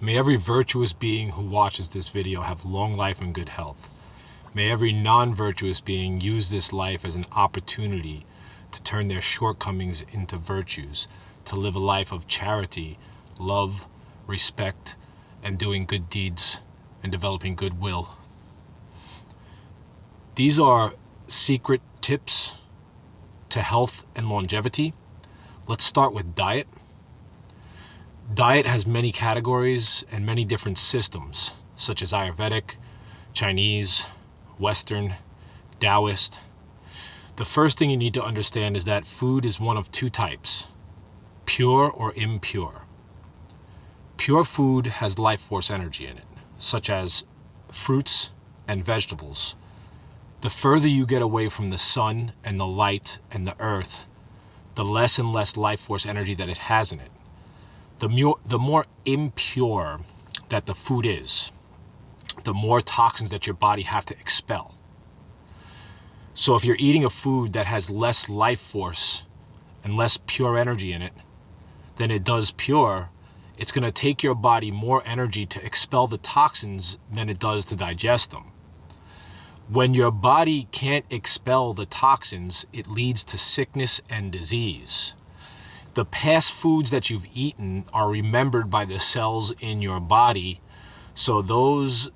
May every virtuous being who watches this video have long life and good health. May every non-virtuous being use this life as an opportunity to turn their shortcomings into virtues, to live a life of charity, love, respect, and doing good deeds and developing goodwill. These are secret tips to health and longevity. Let's start with diet. Diet has many categories and many different systems, such as Ayurvedic, Chinese, Western, Taoist. The first thing you need to understand is that food is one of two types, pure or impure. Pure food has life force energy in it, such as fruits and vegetables. The further you get away from the sun and the light and the earth, the less and less life force energy that it has in it. The more impure that the food is, the more toxins that your body have to expel. So if you're eating a food that has less life force and less pure energy in it than it does pure, it's going to take your body more energy to expel the toxins than it does to digest them. When your body can't expel the toxins, it leads to sickness and disease. The past foods that you've eaten are remembered by the cells in your body, so those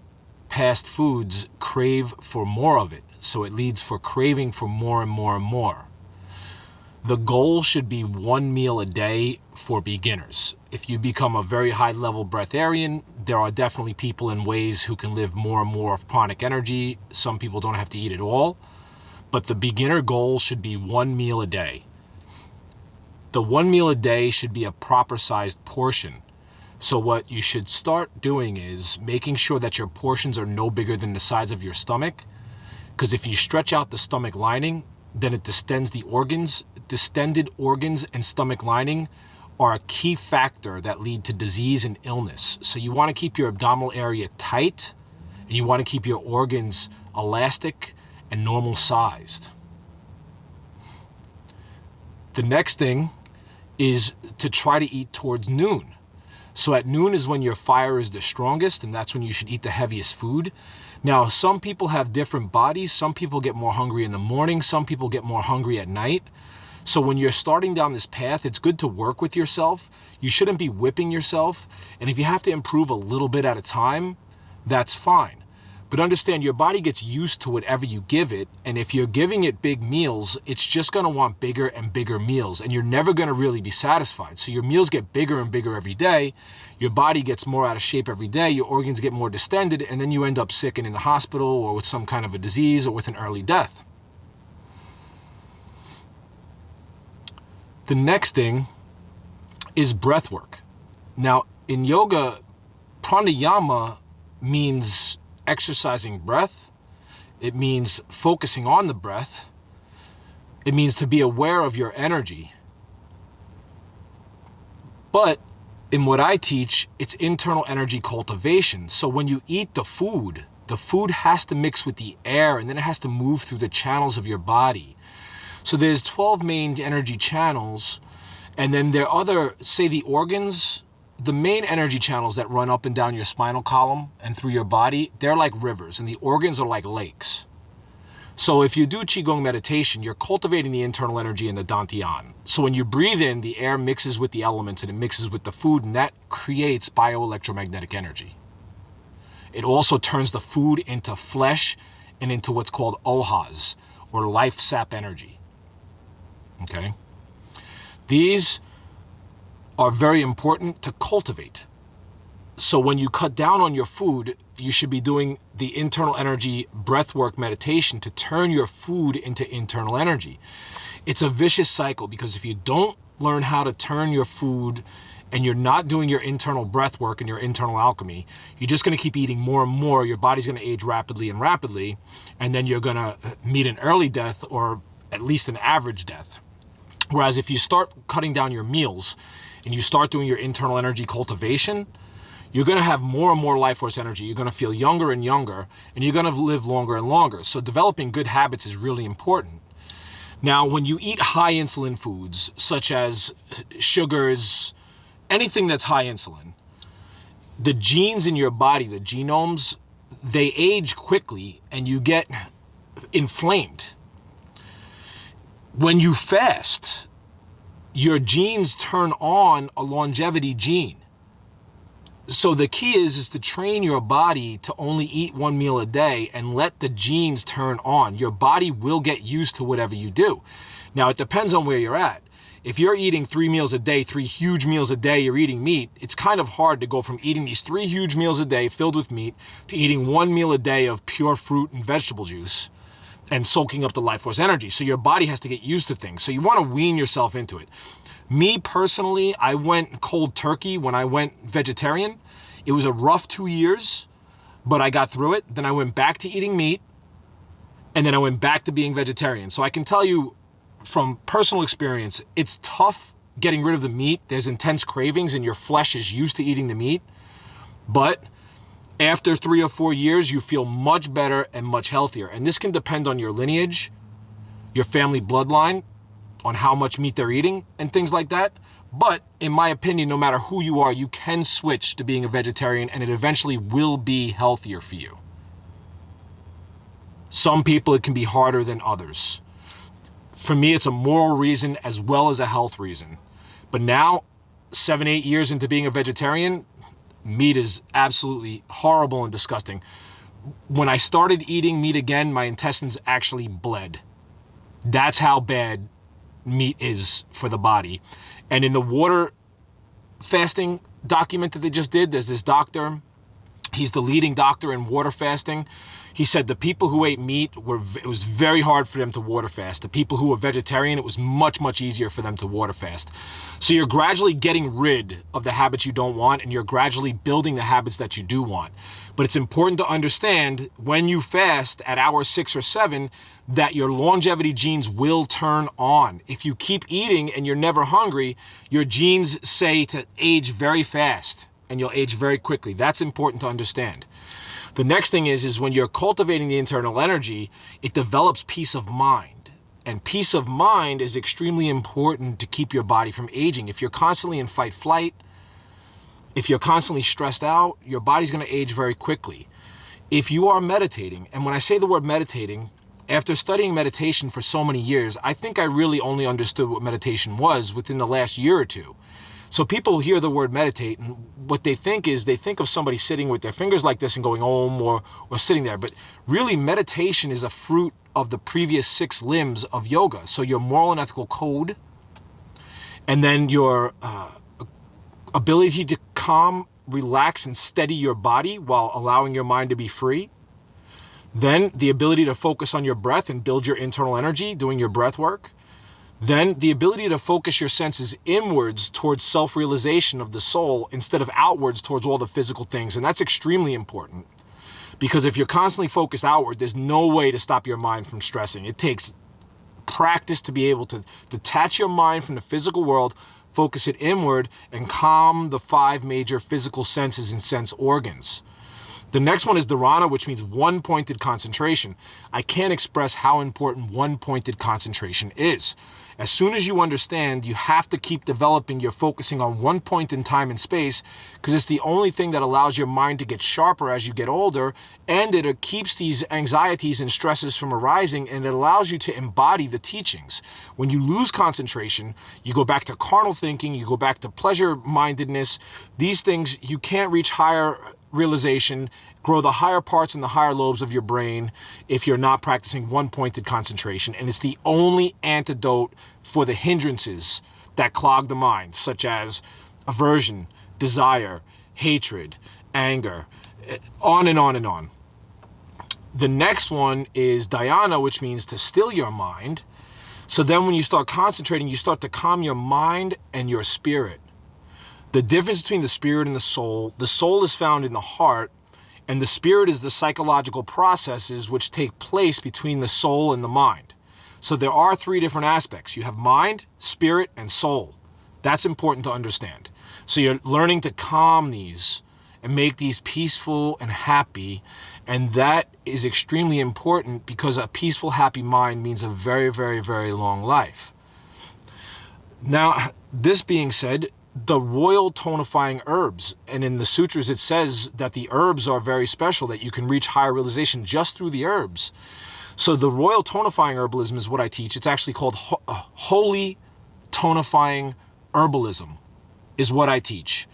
past foods crave for more of it, so it leads for craving for more and more and more. The goal should be 1 meal a day for beginners. If you become a very high-level breatharian, there are definitely people and ways who can live more and more of pranic energy. Some people don't have to eat at all, but the beginner goal should be 1 meal a day. The 1 meal a day should be a proper sized portion. So what you should start doing is making sure that your portions are no bigger than the size of your stomach. Because if you stretch out the stomach lining, then it distends the organs. Distended organs and stomach lining are a key factor that lead to disease and illness. So you want to keep your abdominal area tight, and you want to keep your organs elastic and normal sized. The next thing is to try to eat towards noon. So at noon is when your fire is the strongest, and that's when you should eat the heaviest food. Now, some people have different bodies. Some people get more hungry in the morning. Some people get more hungry at night. So when you're starting down this path, it's good to work with yourself. You shouldn't be whipping yourself. And if you have to improve a little bit at a time, that's fine. But understand, your body gets used to whatever you give it. And if you're giving it big meals, it's just going to want bigger and bigger meals. And you're never going to really be satisfied. So your meals get bigger and bigger every day. Your body gets more out of shape every day. Your organs get more distended. And then you end up sick and in the hospital or with some kind of a disease or with an early death. The next thing is breath work. Now, in yoga, pranayama means exercising breath. It means focusing on the breath. It means to be aware of your energy. But in what I teach, it's internal energy cultivation. So when you eat the food has to mix with the air, and then it has to move through the channels of your body. So there's 12 main energy channels, and then there are other, say the organs, the main energy channels that run up and down your spinal column and through your body, they're like rivers, and the organs are like lakes. So if you do Qigong meditation, you're cultivating the internal energy in the Dantian. So when you breathe in, the air mixes with the elements and it mixes with the food, and that creates bioelectromagnetic energy. It also turns the food into flesh and into what's called ohas, or life sap energy. Okay? These are very important to cultivate. So when you cut down on your food, you should be doing the internal energy breathwork meditation to turn your food into internal energy. It's a vicious cycle, because if you don't learn how to turn your food and you're not doing your internal breathwork and your internal alchemy, you're just going to keep eating more and more. Your body's going to age rapidly, and then you're going to meet an early death, or at least an average death. Whereas if you start cutting down your meals and you start doing your internal energy cultivation, you're going to have more and more life force energy. You're going to feel younger and younger, and you're going to live longer and longer. So developing good habits is really important. Now, when you eat high insulin foods, such as sugars, anything that's high insulin, the genes in your body, the genomes, they age quickly and you get inflamed. When you fast, your genes turn on a longevity gene. So the key is to train your body to only eat one meal a day and let the genes turn on. Your body will get used to whatever you do. Now, it depends on where you're at. If you're eating 3 meals a day, 3 huge meals a day, you're eating meat, it's kind of hard to go from eating these 3 huge meals a day filled with meat to eating 1 meal a day of pure fruit and vegetable juice and soaking up the life force energy. So your body has to get used to things. So you want to wean yourself into it. Me personally, I went cold turkey when I went vegetarian. It was a rough 2 years, but I got through it. Then I went back to eating meat, and then I went back to being vegetarian. So I can tell you from personal experience, it's tough getting rid of the meat. There's intense cravings, and your flesh is used to eating the meat. But after 3 or 4 years, you feel much better and much healthier. And this can depend on your lineage, your family bloodline, on how much meat they're eating and things like that. But in my opinion, no matter who you are, you can switch to being a vegetarian and it eventually will be healthier for you. Some people, it can be harder than others. For me, it's a moral reason as well as a health reason. But now, 7, 8 years into being a vegetarian, meat is absolutely horrible and disgusting. When I started eating meat again, my intestines actually bled. That's how bad meat is for the body. And in the water fasting document that they just did, there's this doctor, he's the leading doctor in water fasting. He said the people who ate meat, it was very hard for them to water fast. The people who were vegetarian, it was much, much easier for them to water fast. So you're gradually getting rid of the habits you don't want, and you're gradually building the habits that you do want. But it's important to understand when you fast at hour 6 or 7 that your longevity genes will turn on. If you keep eating and you're never hungry, your genes say to age very fast and you'll age very quickly. That's important to understand. The next thing is when you're cultivating the internal energy, it develops peace of mind. And peace of mind is extremely important to keep your body from aging. If you're constantly in fight flight, if you're constantly stressed out, your body's going to age very quickly. If you are meditating, and when I say the word meditating, after studying meditation for so many years, I think I really only understood what meditation was within the last year or two. So people hear the word meditate, and what they think is they think of somebody sitting with their fingers like this and going om or sitting there. But really, meditation is a fruit of the previous 6 limbs of yoga. So your moral and ethical code, and then your ability to calm, relax, and steady your body while allowing your mind to be free. Then the ability to focus on your breath and build your internal energy, doing your breath work. Then the ability to focus your senses inwards towards self-realization of the soul instead of outwards towards all the physical things. And that's extremely important because if you're constantly focused outward, there's no way to stop your mind from stressing. It takes practice to be able to detach your mind from the physical world, focus it inward, and calm the 5 major physical senses and sense organs. The next one is dharana, which means one-pointed concentration. I can't express how important one-pointed concentration is. As soon as you understand, you have to keep developing your focusing on one point in time and space because it's the only thing that allows your mind to get sharper as you get older, and it keeps these anxieties and stresses from arising, and it allows you to embody the teachings. When you lose concentration, you go back to carnal thinking, you go back to pleasure-mindedness. These things, you can't reach higher realization, grow the higher parts and the higher lobes of your brain if you're not practicing one-pointed concentration. And it's the only antidote for the hindrances that clog the mind, such as aversion, desire, hatred, anger, on and on and on. The next one is dhyana, which means to still your mind. So then when you start concentrating, you start to calm your mind and your spirit. The difference between the spirit and the soul is found in the heart, and the spirit is the psychological processes which take place between the soul and the mind. So there are 3 different aspects. You have mind, spirit, and soul. That's important to understand. So you're learning to calm these and make these peaceful and happy, and that is extremely important because a peaceful, happy mind means a very, very, very long life. Now, this being said, the royal tonifying herbs. And in the sutras, it says that the herbs are very special, that you can reach higher realization just through the herbs. So the royal tonifying herbalism is what I teach. It's actually called holy tonifying herbalism is what I teach.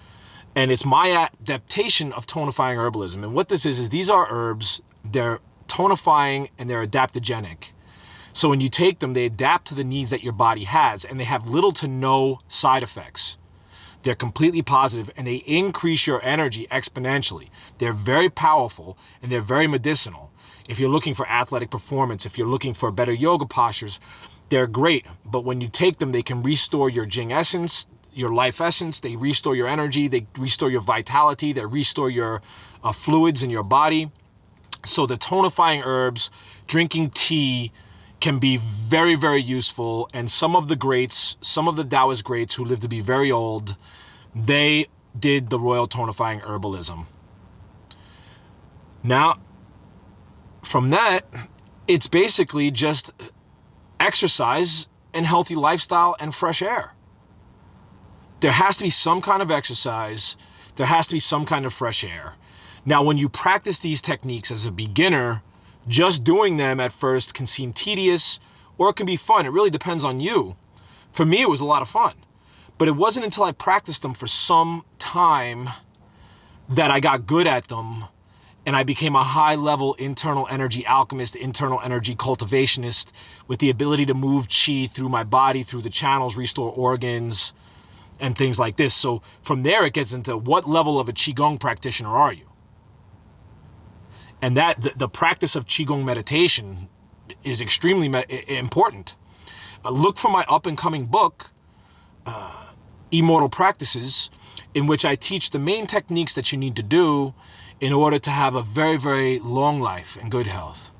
And it's my adaptation of tonifying herbalism. And what this is these are herbs. They're tonifying and they're adaptogenic. So when you take them, they adapt to the needs that your body has, and they have little to no side effects. They're completely positive, and they increase your energy exponentially. They're very powerful, and they're very medicinal. If you're looking for athletic performance, if you're looking for better yoga postures, they're great. But when you take them, they can restore your Jing essence, your life essence. They restore your energy. They restore your vitality. They restore your fluids in your body. So the tonifying herbs, drinking tea, can be very, very useful. And some of the greats, some of the Taoist greats who lived to be very old, they did the royal tonifying herbalism. Now, from that, it's basically just exercise and healthy lifestyle and fresh air. There has to be some kind of exercise. There has to be some kind of fresh air. Now, when you practice these techniques as a beginner, just doing them at first can seem tedious or it can be fun. It really depends on you. For me, it was a lot of fun. But it wasn't until I practiced them for some time that I got good at them and I became a high-level internal energy alchemist, internal energy cultivationist with the ability to move chi through my body, through the channels, restore organs, and things like this. So from there, it gets into what level of a Qigong practitioner are you? And that the practice of Qigong meditation is extremely important. Look for my up-and-coming book, Immortal Practices, in which I teach the main techniques that you need to do in order to have a very, very long life and good health.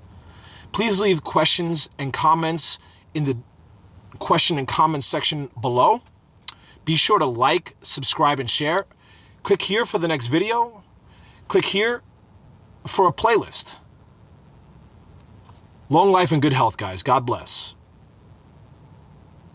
Please leave questions and comments in the question and comment section below. Be sure to like, subscribe, and share. Click here for the next video. Click here for a playlist. Long life and good health, guys. God bless.